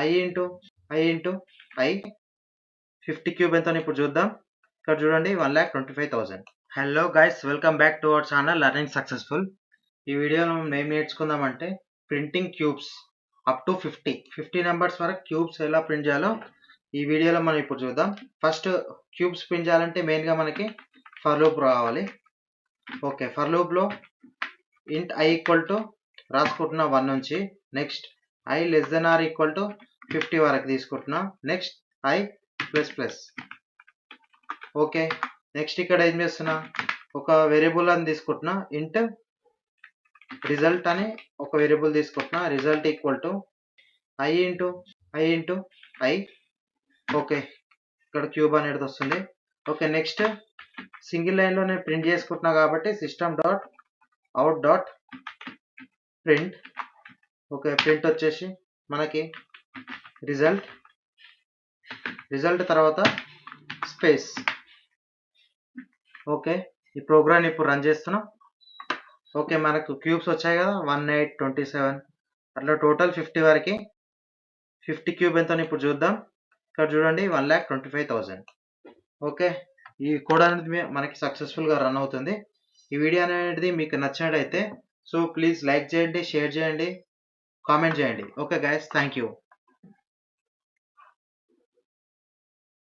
I into I 50 cube ఎంత ఇప్పుడు చూద్దాం. ఇక్కడ చూడండి 1,25,000. Hello guys, welcome back to our channel learning successful. ఈ వీడియోలో మనం ఏం నేర్చుకుందామంటే printing cubes up to 50 numbers వరకు క్యూబ్స్ ఎలా ప్రింట్ చేయాలో ఈ వీడియోలో మనం ఇప్పుడు చూద్దాం. ఫస్ట్ క్యూబ్స్ ప్రింట్ చేయాలంటే మెయిన్గా మనకి ఫర్ లూప్ రావాలి. ఓకే, ఫర్ లూప్లో ఇంట్ ఐ ఈక్వల్ టు రాసుకుంటున్నా 1 నుంచి, next i less than or equal to 50 వరకు తీసుకుంటున్నా, next i plus plus. Okay, next ఇక్కడ ఏం చేస్తున్నా, ఒక వేరియబుల్ అని తీసుకుంటున్నా, ఇంట్ రిజల్ట్ అని ఒక వేరియబుల్ తీసుకుంటున్నా, result equal to I into I. Okay, ఇక్కడ క్యూబ్ అనేది వస్తుంది. ఓకే, నెక్స్ట్ సింగిల్ లైన్లో నేను ప్రింట్ చేసుకుంటున్నా కాబట్టి system dot out dot print. Okay, print వచ్చేసి మనకి రిజల్ట్ తర్వాత స్పేస్. ఓకే, ఈ ప్రోగ్రామ్ ఇప్పుడు రన్ చేస్తున్నాం. ఓకే, మనకు క్యూబ్స్ వచ్చాయి కదా, 1, 8, 27 అట్లా టోటల్ 50 వరకు. 50 క్యూబ్ ఎంత ఇప్పుడు చూద్దాం. ఇక్కడ చూడండి 1,25,000. ఓకే, ఈ కోడ్ అనేది మనకి సక్సెస్ఫుల్గా రన్ అవుతుంది. ఈ వీడియో అనేది మీకు నచ్చినట్టయితే సో ప్లీజ్ లైక్ చేయండి, షేర్ చేయండి, కామెంట్ చేయండి. Okay guys, thank you.